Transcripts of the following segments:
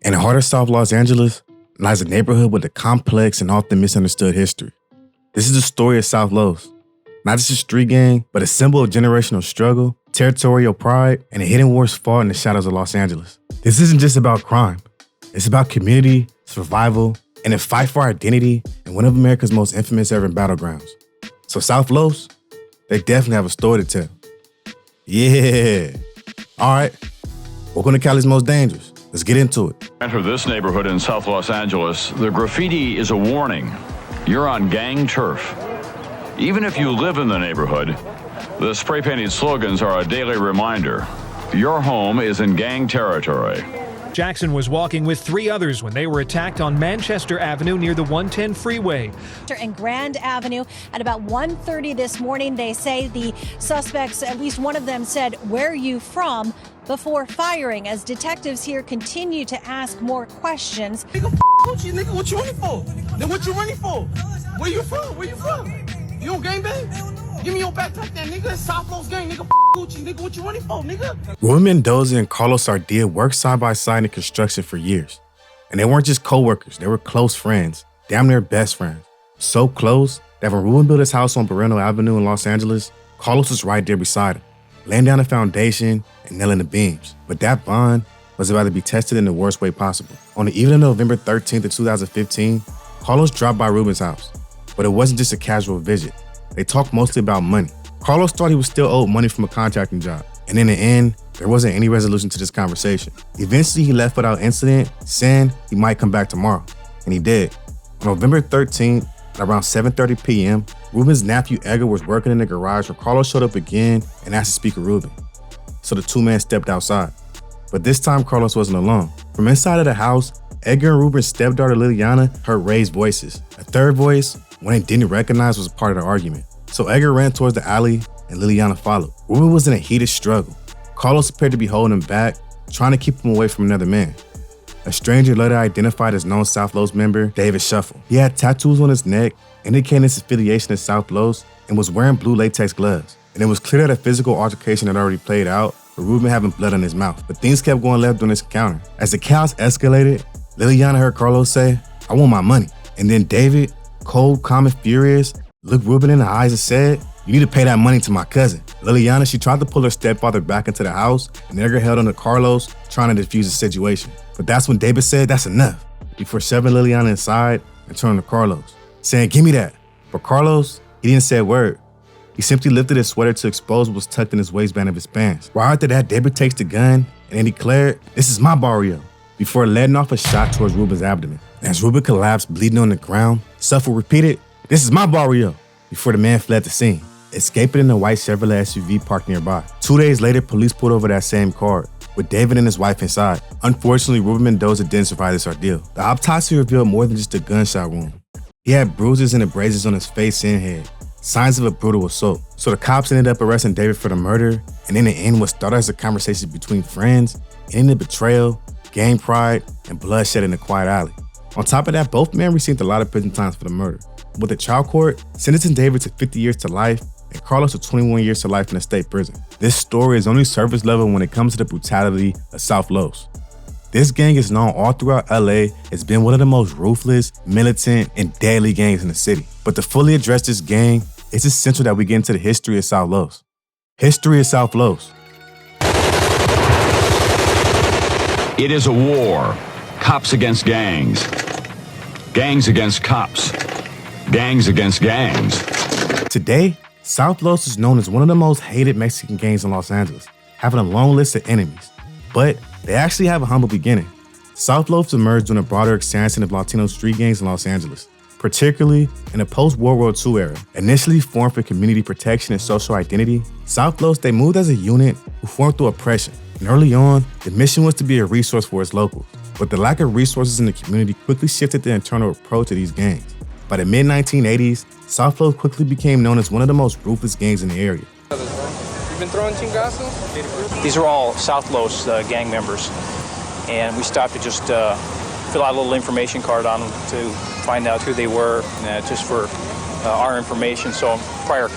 In the heart of South Los Angeles lies a neighborhood with a complex and often misunderstood history. This is the story of South Los, not just a street gang, but a symbol of generational struggle, territorial pride, and the hidden wars fought in the shadows of Los Angeles. This isn't just about crime. It's about community, survival, and a fight for identity in one of America's most infamous urban battlegrounds. So South Los, they definitely have a story to tell. Yeah. All right, welcome to Cali's Most Dangerous. Let's get into it. Enter this neighborhood in South Los Angeles. The graffiti is a warning. You're on gang turf. Even if you live in the neighborhood, the spray-painted slogans are a daily reminder. Your home is in gang territory. Jackson was walking with three others when they were attacked on Manchester Avenue near the 110 freeway. And Grand Avenue at about 1:30 this morning. They say the suspects, at least one of them said, "Where are you from?" before firing, as detectives here continue to ask more questions. Nigga, Gucci, nigga, what you running for? Then what you running for? Where you from? Where you from? You don't gang bang? Give me your backpack, that nigga. South Los gang, nigga. Gucci, nigga, what you running for, nigga? Ruben Mendoza and Carlos Ardilla worked side by side in construction for years. And they weren't just co-workers, they were close friends, damn near best friends. So close that when Ruben built his house on Varrio Avenue in Los Angeles, Carlos was right there beside him, laying down the foundation and nailing the beams. But that bond was about to be tested in the worst way possible. On the evening of November 13th of 2015, Carlos dropped by Ruben's house. But it wasn't just a casual visit. They talked mostly about money. Carlos thought he was still owed money from a contracting job. And in the end, there wasn't any resolution to this conversation. Eventually, he left without incident, saying he might come back tomorrow. And he did. On November 13th, at around 7:30 p.m., Ruben's nephew Edgar was working in the garage when Carlos showed up again and asked to speak with Ruben. So the two men stepped outside. But this time, Carlos wasn't alone. From inside of the house, Edgar and Ruben's stepdaughter Liliana heard raised voices. A third voice, one they didn't recognize, was a part of the argument. So Edgar ran towards the alley and Liliana followed. Ruben was in a heated struggle. Carlos appeared to be holding him back, trying to keep him away from another man. A stranger later identified as known South Los member David Shuffle. He had tattoos on his neck indicating his affiliation to South Los and was wearing blue latex gloves. And it was clear that a physical altercation had already played out, with Ruben having blood on his mouth. But things kept going left on this encounter. As the chaos escalated, Liliana heard Carlos say, "I want my money." And then David, cold, calm, and furious, looked Ruben in the eyes and said, "You need to pay that money to my cousin." Liliana, she tried to pull her stepfather back into the house, and Edgar held on to Carlos, trying to defuse the situation. But that's when David said, "That's enough," before shoving Liliana inside and turning to Carlos, saying, "Give me that." But Carlos, he didn't say a word. He simply lifted his sweater to expose what was tucked in his waistband of his pants. Right after that, David takes the gun and then declared, "This is my barrio," before letting off a shot towards Ruben's abdomen. As Ruben collapsed, bleeding on the ground, Shuffle repeated, "This is my barrio," before the man fled the scene, escaping in a white Chevrolet SUV parked nearby. 2 days later, police pulled over that same car, with David and his wife inside. Unfortunately, Ruben Mendoza didn't survive this ordeal. The autopsy revealed more than just a gunshot wound. He had bruises and abrasions on his face and head, signs of a brutal assault. So the cops ended up arresting David for the murder, and in the end, what started as a conversation between friends ended in betrayal, gang pride, and bloodshed in a quiet alley. On top of that, both men received a lot of prison times for the murder, with the trial court sentencing David to 50 years to life and Carlos to 21 years to life in a state prison. This story is only surface level when it comes to the brutality of South Los. This gang is known all throughout LA as being one of the most ruthless, militant, and deadly gangs in the city. But to fully address this gang, it's essential that we get into the history of South Los. History of South Los. It is a war. Cops against gangs. Gangs against cops. Gangs against gangs. Today, South Los is known as one of the most hated Mexican gangs in Los Angeles, having a long list of enemies. But they actually have a humble beginning. South Los emerged during a broader expansion of Latino street gangs in Los Angeles, particularly in the post-World War II era. Initially formed for community protection and social identity, South Los, they moved as a unit who formed through oppression. And early on, the mission was to be a resource for its locals. But the lack of resources in the community quickly shifted the internal approach to these gangs. By the mid-1980s, South Los quickly became known as one of the most ruthless gangs in the area. You been throwing chingazos? These are all South Los gang members, and we stopped to just fill out a little information card on them to find out who they were, just for our information. So prior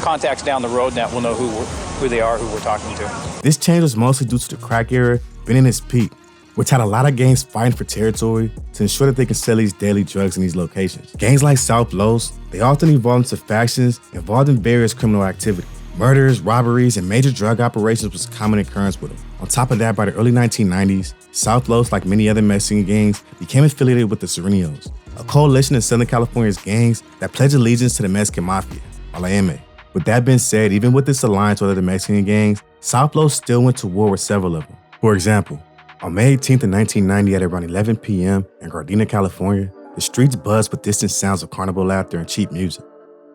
contacts down the road, now we'll know who they are, who we're talking to. This change was mostly due to the crack era being in its peak. which had a lot of gangs fighting for territory to ensure that they can sell these daily drugs in these locations. Gangs like South Los, they often evolved into factions involved in various criminal activity. Murders, robberies, and major drug operations was a common occurrence with them. On top of that, by the early 1990s, South Los, like many other Mexican gangs, became affiliated with the Serenios, a coalition of Southern California's gangs that pledged allegiance to the Mexican Mafia, or La M. With that being said, even with this alliance with other Mexican gangs, South Los still went to war with several of them. For example, on May 18th of 1990 at around 11 p.m. in Gardena, California, the streets buzzed with distant sounds of carnival laughter and cheap music.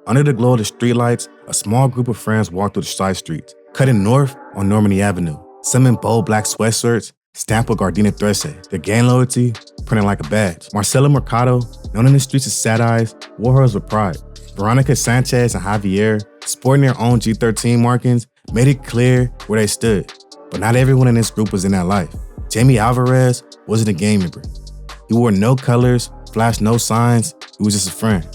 Under the glow of the streetlights, a small group of friends walked through the side streets, cutting north on Normandy Avenue, some in bold black sweatshirts, stamped with Gardena thread, their gang loyalty printed like a badge. Marcela Mercado, known in the streets as Sad Eyes, wore hers with pride. Veronica Sanchez and Javier, sporting their own G13 markings, made it clear where they stood. But not everyone in this group was in that life. Jamie Alvarez wasn't a gang member. He wore no colors, flashed no signs, he was just a friend.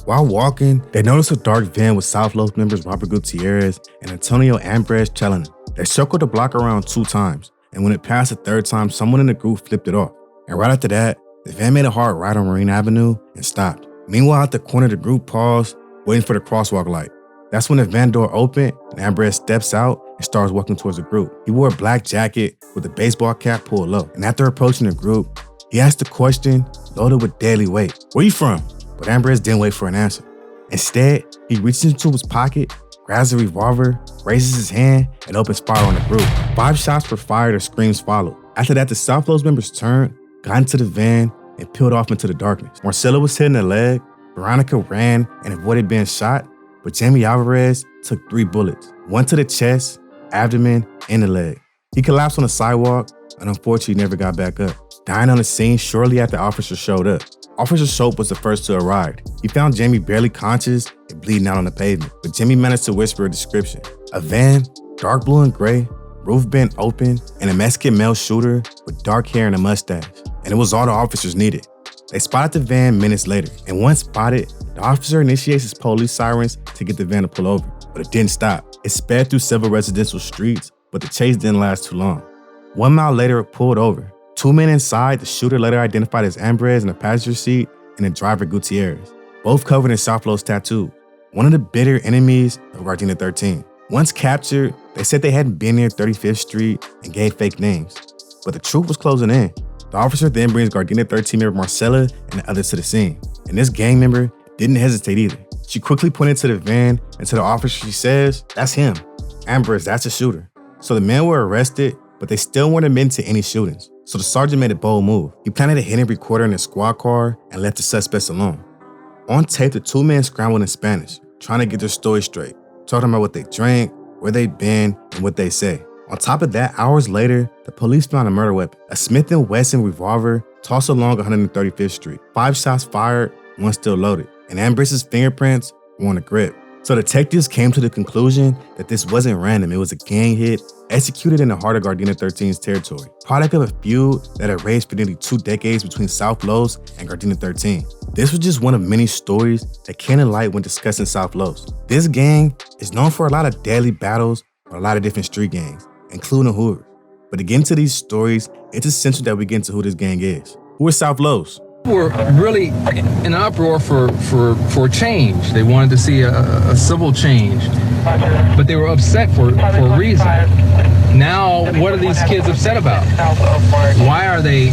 While walking, they noticed a dark van with South Los members Robert Gutierrez and Antonio Ambrez chilling. They circled the block around 2 times, and when it passed the 3rd time, someone in the group flipped it off. And right after that, the van made a hard right on Marine Avenue and stopped. Meanwhile, at the corner, the group paused, waiting for the crosswalk light. That's when the van door opened and Ambrez steps out and starts walking towards the group. He wore a black jacket with a baseball cap pulled low. And after approaching the group, he asked a question loaded with deadly weight. "Where you from?" But Ambrez didn't wait for an answer. Instead, he reaches into his pocket, grabs a revolver, raises his hand, and opens fire on the group. 5 shots were fired or screams followed. After that, the South Los members turned, got into the van, and peeled off into the darkness. Marcelo was hit in the leg, Veronica ran and avoided being shot, but Jamie Alvarez took 3 bullets, 1 to the chest, abdomen, and the leg. He collapsed on the sidewalk and unfortunately never got back up, dying on the scene shortly after officers showed up. Officer Shope was the first to arrive. He found Jamie barely conscious and bleeding out on the pavement, but Jamie managed to whisper a description. A van, dark blue and gray, roof bent open, and a Mexican male shooter with dark hair and a mustache. And it was all the officers needed. They spotted the van minutes later, and once spotted, the officer initiates his police sirens to get the van to pull over, but it didn't stop. It sped through several residential streets, but the chase didn't last too long. 1 mile later, it pulled over. 2 men inside, the shooter later identified as Ambrez in the passenger seat and the driver Gutierrez, both covered in South Los tattoos, one of the bitter enemies of Gardena 13. Once captured, they said they hadn't been near 35th Street and gave fake names, but the truth was closing in. The officer then brings Gardena 13 member Marcela and the others to the scene, and this gang member didn't hesitate either. She quickly pointed to the van, and to the officer she says, "That's him. Ambrez, that's the shooter." So the men were arrested, but they still weren't admitted to any shootings. So the sergeant made a bold move. He planted a hidden recorder in his squad car and left the suspects alone. On tape, the 2 men scrambled in Spanish, trying to get their story straight, talking about what they drank, where they'd been, and what they say. On top of that, hours later, the police found a murder weapon, a Smith & Wesson revolver tossed along 135th Street. 5 shots fired, 1 still loaded, and Ambrez's fingerprints were on the grip. So detectives came to the conclusion that this wasn't random. It was a gang hit executed in the heart of Gardena 13's territory, product of a feud that had raged for nearly 2 decades between South Los and Gardena 13. This was just one of many stories that came to light when discussing South Los. This gang is known for a lot of deadly battles with a lot of different street gangs, including Hoovers. But to get into these stories, it's essential that we get into who this gang is. Who is South Los? Were really in an uproar for change. They wanted to see a civil change, but they were upset for a reason. Now, what are these kids upset about? Why are they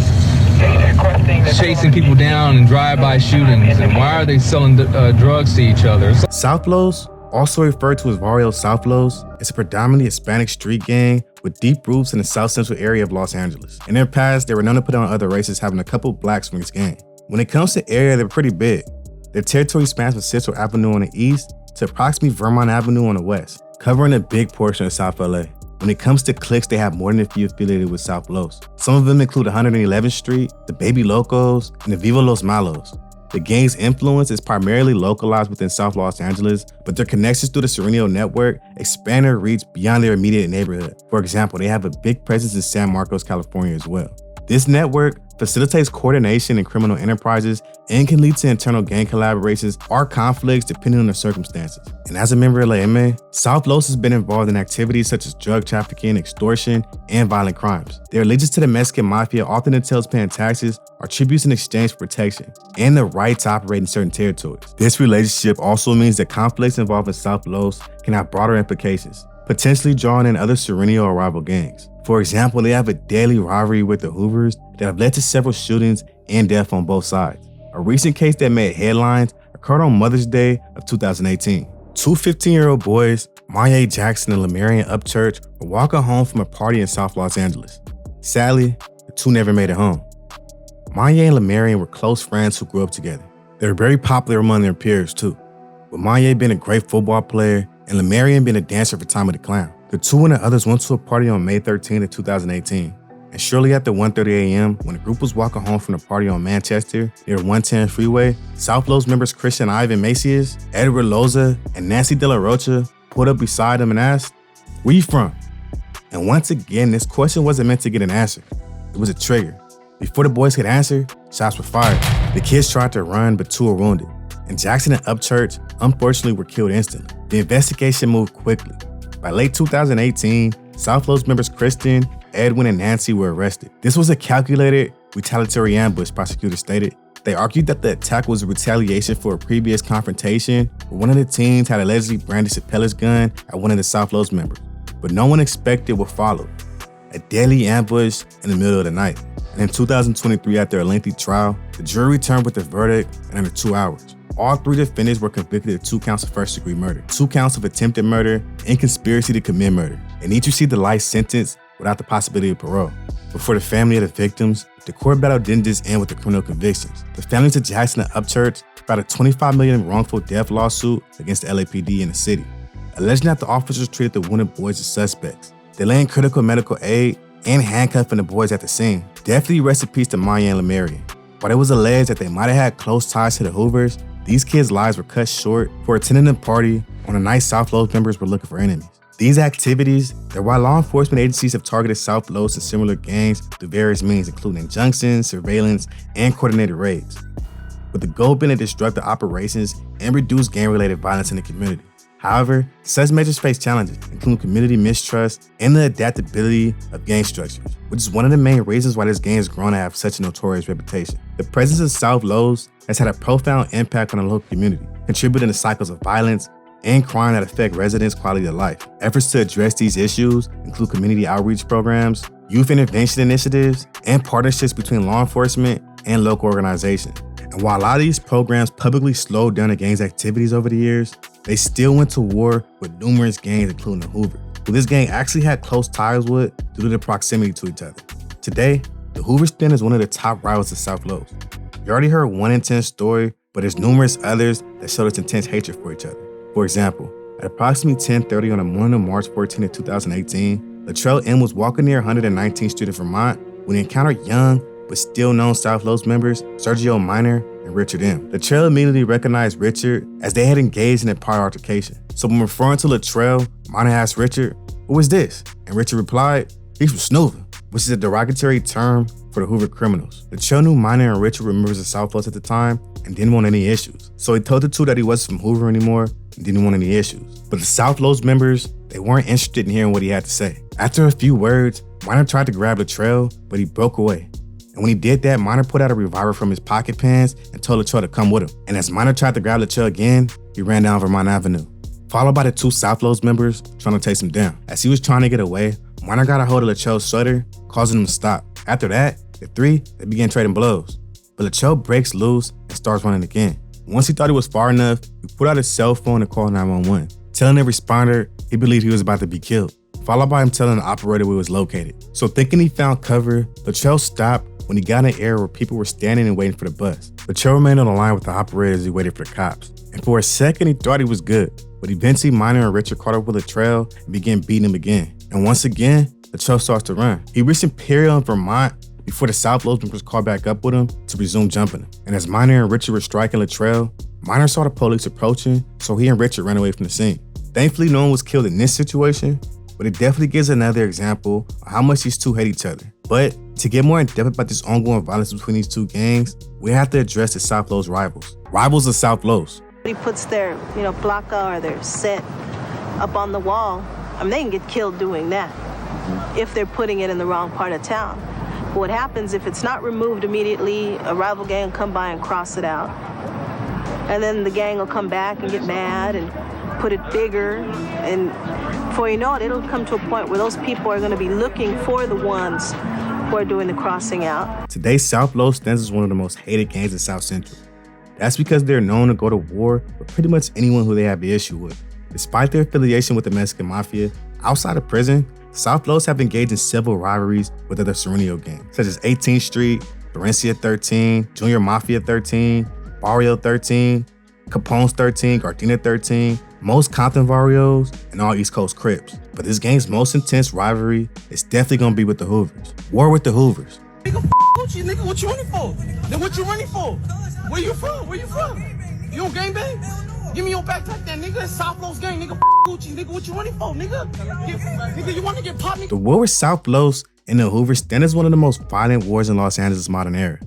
chasing people down and drive-by shootings, and why are they selling drugs to each other? South Los, also referred to as Varrio South Los, is a predominantly Hispanic street gang with deep roots in the south central area of Los Angeles. In their past, they were known to put on other races, having a couple blacks from this gang. When it comes to area, they're pretty big. Their territory spans from Central Avenue on the east to approximately Vermont Avenue on the west, covering a big portion of South LA. When it comes to cliques, they have more than a few affiliated with South Los. Some of them include 111th Street, the Baby Locos, and the Viva Los Malos. The gang's influence is primarily localized within South Los Angeles, but their connections through the Serenio network expand their reach beyond their immediate neighborhood. For example, they have a big presence in San Marcos, California as well. This network facilitates coordination in criminal enterprises, and can lead to internal gang collaborations or conflicts depending on the circumstances. And as a member of La M, South Los has been involved in activities such as drug trafficking, extortion, and violent crimes. Their allegiance to the Mexican mafia often entails paying taxes or tributes in exchange for protection and the right to operate in certain territories. This relationship also means that conflicts involving South Los can have broader implications, potentially drawing in other Sereno or rival gangs. For example, they have a deadly rivalry with the Hoovers that have led to several shootings and death on both sides. A recent case that made headlines occurred on Mother's Day of 2018. Two 15-year-old boys, Maya Jackson and Lamarian Upchurch, were walking home from a party in South Los Angeles. Sadly, the two never made it home. Maya and Lamarian were close friends who grew up together. They were very popular among their peers too, with Maya being a great football player and Lamarian being a dancer for Tommy the Clown. The two and the others went to a party on May 13th of 2018, and shortly after 1:30 a.m., when the group was walking home from the party on Manchester near 110 Freeway, South Los members Christian Ivan Macias, Edward Loza, and Nancy De La Rocha pulled up beside them and asked, "Where you from?" And once again, this question wasn't meant to get an answer. It was a trigger. Before the boys could answer, shots were fired. The kids tried to run, but two were wounded, and Jackson and Upchurch unfortunately were killed instantly. The investigation moved quickly. By late 2018, South Los members Kristen, Edwin, and Nancy were arrested. This was a calculated, retaliatory ambush, prosecutors stated. They argued that the attack was a retaliation for a previous confrontation where one of the teens had allegedly brandished a pellet gun at one of the South Los members. But no one expected what followed: a deadly ambush in the middle of the night. And in 2023, after a lengthy trial, the jury returned with a verdict in under 2 hours. All three defendants were convicted of 2 counts of first-degree murder, 2 counts of attempted murder, and conspiracy to commit murder, and each received a life sentence without the possibility of parole. But for the family of the victims, the court battle didn't just end with the criminal convictions. The families of Jackson and Upchurch filed a $25 million wrongful death lawsuit against the LAPD in the city, alleging that the officers treated the wounded boys as suspects, delaying critical medical aid, and handcuffing the boys at the scene. Definitely rest in peace to Maya and Lamarian. While it was alleged that they might have had close ties to the Hoovers, these kids' lives were cut short for attending a party on a night South Los members were looking for enemies. These activities are why law enforcement agencies have targeted South Los and similar gangs through various means, including injunctions, surveillance, and coordinated raids, with the goal being to disrupt the operations and reduce gang-related violence in the community. However, such measures face challenges, including community mistrust and the adaptability of gang structures, which is one of the main reasons why this gang has grown to have such a notorious reputation. The presence of South Los has had a profound impact on the local community, contributing to cycles of violence and crime that affect residents' quality of life. Efforts to address these issues include community outreach programs, youth intervention initiatives, and partnerships between law enforcement and local organizations. And while a lot of these programs publicly slowed down the gang's activities over the years, they still went to war with numerous gangs, including the Hoovers, who this gang actually had close ties with due to their proximity to each other. Today, the Hoover stand is one of the top rivals of South Los. You already heard one intense story, but there's numerous others that show this intense hatred for each other. For example, at approximately 10:30 on the morning of March 14, 2018, Latrell M. was walking near 119th Street in Vermont when he encountered young but still known South Los members Sergio Minor and Richard M. Latrell immediately recognized Richard as they had engaged in a prior altercation. So when referring to Latrell, Minor asked Richard, "Who is this?" And Richard replied, "He's from Snoover," which is a derogatory term for the Hoover criminals. Latrell knew Minor and Richard were members of South Los at the time and didn't want any issues. So he told the two that he wasn't from Hoover anymore and didn't want any issues. But the South Los members, they weren't interested in hearing what he had to say. After a few words, Minor tried to grab Latrell, but he broke away. And when he did that, Minor put out a revolver from his pocket pants and told Latrell to come with him. And as Minor tried to grab Latrell again, he ran down Vermont Avenue, followed by the two South Los members trying to chase him down. As he was trying to get away, Minor got a hold of Latrell's shoulder, causing him to stop. After that, the three, they began trading blows. But Latrell breaks loose and starts running again. Once he thought he was far enough, he put out his cell phone and called 911, telling the responder he believed he was about to be killed, followed by him telling the operator where he was located. So thinking he found cover, Latrell stopped when he got in an area where people were standing and waiting for the bus. Latrell remained on the line with the operator as he waited for the cops. And for a second, he thought he was good. But eventually, Minor and Richard caught up with Latrell and began beating him again. And once again, Latrell starts to run. He reached Imperial in Vermont before the South Los members caught back up with him to resume jumping him. And as Minor and Richard were striking Latrell, Minor saw the police approaching, so he and Richard ran away from the scene. Thankfully, no one was killed in this situation, but it definitely gives another example of how much these two hate each other. But to get more in depth about this ongoing violence between these two gangs, we have to address the South Los rivals. Rivals of South Los. He puts their, placa or their set up on the wall. I mean, they can get killed doing that if they're putting it in the wrong part of town. But what happens if it's not removed immediately, a rival gang will come by and cross it out. And then the gang will come back and get mad and put it bigger. And before you know it, it'll come to a point where those people are going to be looking for the ones who are doing the crossing out. Today, South Los stands as one of the most hated gangs in South Central. That's because they're known to go to war with pretty much anyone who they have the issue with. Despite their affiliation with the Mexican Mafia, outside of prison, South Los have engaged in several rivalries with other Sereno gangs, such as 18th Street, Florencia 13, Junior Mafia 13, Varrio 13, Capone's 13, Gardena 13, most Compton Varrios, and all East Coast Crips. But this gang's most intense rivalry is definitely gonna be with the Hoovers. War with the Hoovers. Nigga, Gucci, nigga, what you running for? Then what you running for? Where you from? Where you from? You don't gang bang? Give me your back tuck that nigga. South Los gang, nigga, Gucci, nigga, what you running for, nigga? Nigga, you wanna get popped, nigga? The war with South Los and the Hoovers stand as one of the most violent wars in Los Angeles' modern era.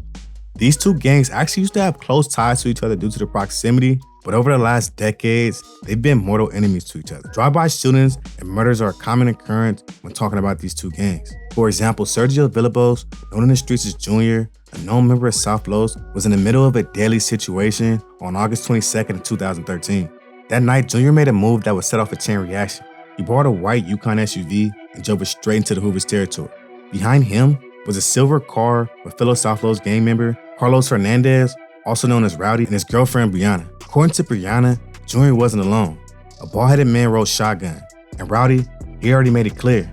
These two gangs actually used to have close ties to each other due to the proximity, but over the last decades, they've been mortal enemies to each other. Drive-by shootings and murders are a common occurrence when talking about these two gangs. For example, Sergio Villalobos, known in the streets as Junior, a known member of South Los, was in the middle of a deadly situation on August 22nd of 2013. That night, Junior made a move that would set off a chain reaction. He bought a white Yukon SUV and drove it straight into the Hoovers territory. Behind him was a silver car with fellow South Los gang member Carlos Hernandez, also known as Rowdy, and his girlfriend Brianna. According to Brianna, Junior wasn't alone. A bald-headed man rode shotgun, and Rowdy, he already made it clear.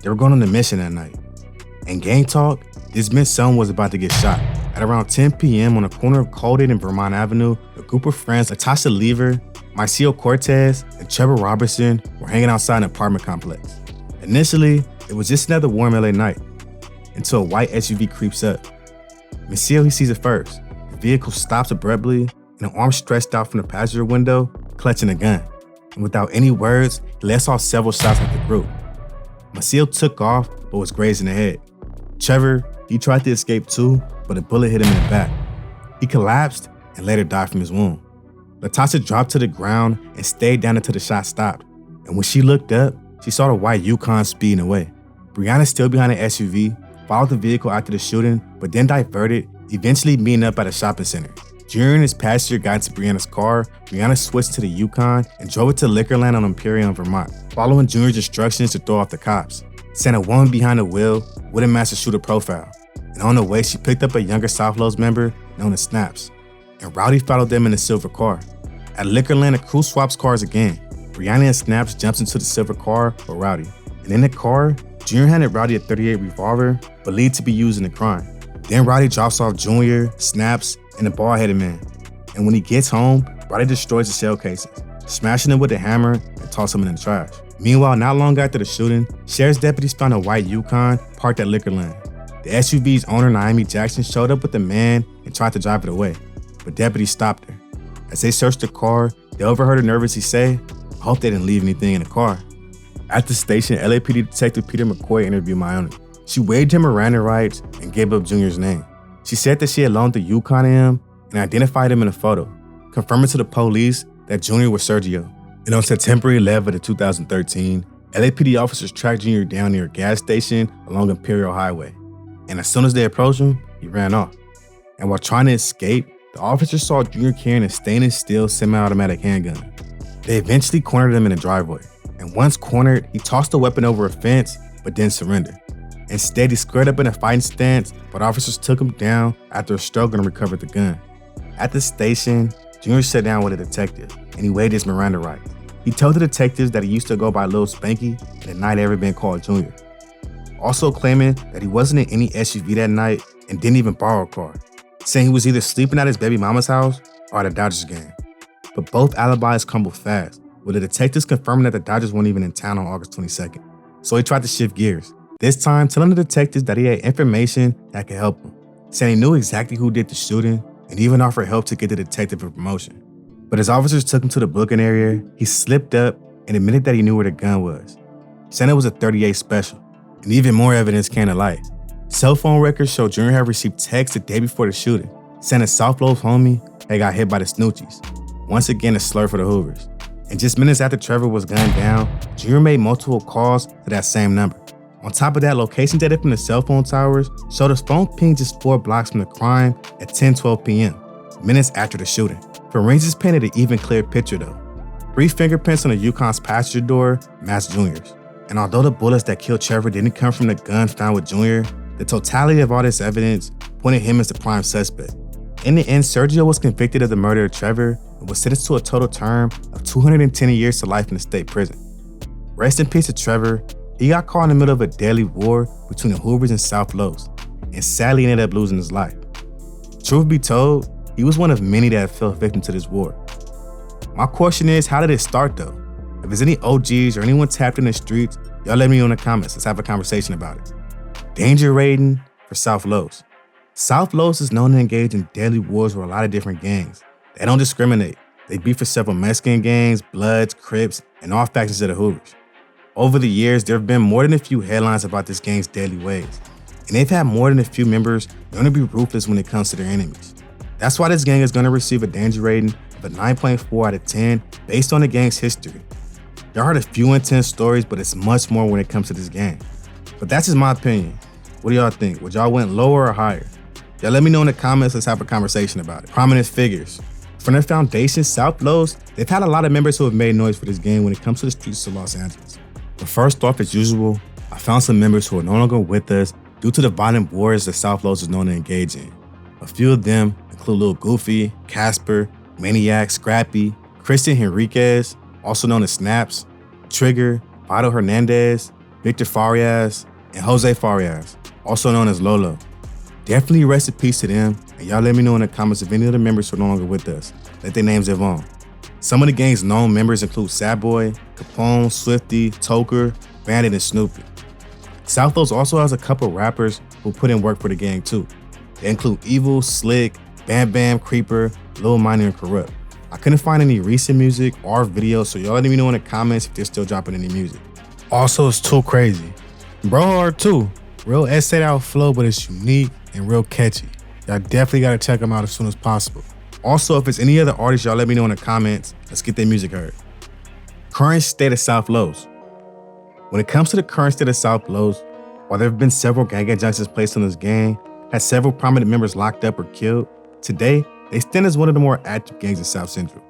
They were going on a mission that night. In gang talk, this meant someone was about to get shot. At around 10 p.m. on the corner of Colden and Vermont Avenue, a group of friends, Natasha Lever, Marcio Cortez, and Trevor Robertson, were hanging outside an apartment complex. Initially, it was just another warm LA night, until a white SUV creeps up. Marcio, he sees it first. The vehicle stops abruptly, and an arm stretched out from the passenger window, clutching a gun. And without any words, he lets off several shots at the group. Marcio took off, but was grazed in the head. Trevor, he tried to escape too, but a bullet hit him in the back. He collapsed and later died from his wound. Natasha dropped to the ground and stayed down until the shot stopped. And when she looked up, she saw the white Yukon speeding away. Brianna, still behind the SUV, followed the vehicle after the shooting, but then diverted, eventually meeting up at a shopping center. Junior and his passenger got into Brianna's car. Brianna switched to the Yukon and drove it to Liquorland on Imperial in Vermont, following Junior's instructions to throw off the cops. Sent a woman behind the wheel with a master shooter profile. And on the way, she picked up a younger South Los member known as Snaps. And Rowdy followed them in a silver car. At Liquorland, the crew swaps cars again. Brianna and Snaps jumps into the silver car for Rowdy. And in the car, Junior handed Rowdy a .38 revolver, believed to be used in the crime. Then Rowdy drops off Junior, Snaps, and the bald-headed man. And when he gets home, Rowdy destroys the shell cases, smashing them with a hammer and tossing them in the trash. Meanwhile, not long after the shooting, sheriff's deputies found a white Yukon parked at Liquorland. The SUV's owner, Naomi Jackson, showed up with the man and tried to drive it away, but deputies stopped her. As they searched the car, they overheard her nervously say, "I hope they didn't leave anything in the car." At the station, LAPD Detective Peter McCoy interviewed Miami. She waived him Miranda rights and gave up Junior's name. She said that she had loaned the Yukon to him and identified him in a photo, confirming to the police that Junior was Sergio. And on September 11th of 2013, LAPD officers tracked Junior down near a gas station along Imperial Highway. And as soon as they approached him, he ran off. And while trying to escape, the officers saw Junior carrying a stainless steel semi-automatic handgun. They eventually cornered him in a driveway. And once cornered, he tossed the weapon over a fence, but didn't surrender. Instead, he squared up in a fighting stance, but officers took him down after a struggle and recovered the gun. At the station, Junior sat down with a detective, and he waived his Miranda rights. He told the detectives that he used to go by Lil Spanky and had not ever been called Junior. Also claiming that he wasn't in any SUV that night and didn't even borrow a car, saying he was either sleeping at his baby mama's house or at a Dodgers game. But both alibis crumbled fast, with the detectives confirming that the Dodgers weren't even in town on August 22nd. So he tried to shift gears, this time telling the detectives that he had information that could help him, saying he knew exactly who did the shooting and even offered help to get the detective a promotion. But as officers took him to the booking area, he slipped up and admitted that he knew where the gun was, saying it was a .38 special. And even more evidence came to light. Cell phone records show Junior had received texts the day before the shooting, saying that South Los homie had got hit by the Snoochies. Once again, a slur for the Hoovers. And just minutes after Trevor was gunned down, Junior made multiple calls to that same number. On top of that, location data from the cell phone towers showed his phone pinged just 4 blocks from the crime at 10:12 p.m., minutes after the shooting. Forensics painted an even clearer picture though. 3 fingerprints on the Yukon's passenger door matched Junior's. And although the bullets that killed Trevor didn't come from the gun found with Junior, the totality of all this evidence pointed him as the prime suspect. In the end, Sergio was convicted of the murder of Trevor and was sentenced to a total term of 210 years to life in the state prison. Rest in peace to Trevor. He got caught in the middle of a deadly war between the Hoovers and South Los, and sadly ended up losing his life. Truth be told, he was one of many that fell victim to this war. My question is, how did it start though? If there's any OGs or anyone tapped in the streets, y'all let me know in the comments. Let's have a conversation about it. Danger rating for South Los. South Los is known to engage in deadly wars with a lot of different gangs. They don't discriminate. They beef for several Mexican gangs, Bloods, Crips, and all factions of the Hoovers. Over the years, there have been more than a few headlines about this gang's deadly ways, and they've had more than a few members known to be ruthless when it comes to their enemies. That's why this gang is going to receive a danger rating of a 9.4 out of 10 based on the gang's history. Y'all heard a few intense stories, but it's much more when it comes to this gang. But that's just my opinion. What do y'all think? Would y'all went lower or higher? Y'all let me know in the comments. Let's have a conversation about it. Prominent figures. From their foundation, South Los, they've had a lot of members who have made noise for this gang when it comes to the streets of Los Angeles. But first off, as usual, I found some members who are no longer with us due to the violent wars that South Los is known to engage in. A few of them include Lil Goofy, Casper, Maniac, Scrappy, Christian Henriquez, also known as Snaps, Trigger, Vito Hernandez, Victor Farias, and Jose Farias, also known as Lolo. Definitely rest in peace to them, and y'all let me know in the comments if any of the members who are no longer with us. Let their names live on. Some of the gang's known members include Sad Boy, Capone, Swifty, Toker, Bandit, and Snoopy. South Los also has a couple rappers who put in work for the gang too. They include Evil, Slick, Bam Bam, Creeper, Lil Minor, and Corrupt. I couldn't find any recent music or videos, so y'all let me know in the comments if they're still dropping any music. Also, it's too crazy. Bro hard too. Real essay out flow, but it's unique and real catchy. Y'all definitely gotta check them out as soon as possible. Also, if it's any other artists, y'all let me know in the comments. Let's get their music heard. Current state of South Los. When it comes to the current state of South Los, while there have been several gang injunctions placed on this gang, had several prominent members locked up or killed, today, they stand as one of the more active gangs in South Central.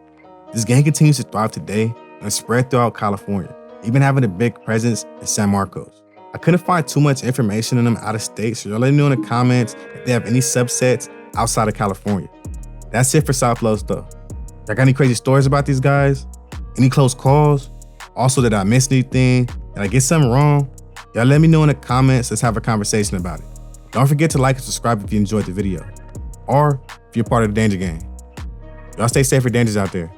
This gang continues to thrive today and is spread throughout California, even having a big presence in San Marcos. I couldn't find too much information on them out of state, so y'all let me know in the comments if they have any subsets outside of California. That's it for South Los though. Y'all got any crazy stories about these guys? Any close calls? Also, did I miss anything? Did I get something wrong? Y'all let me know in the comments. Let's have a conversation about it. Don't forget to like and subscribe if you enjoyed the video, or if you're part of the Danger Gang. Y'all stay safe or dangerous out there.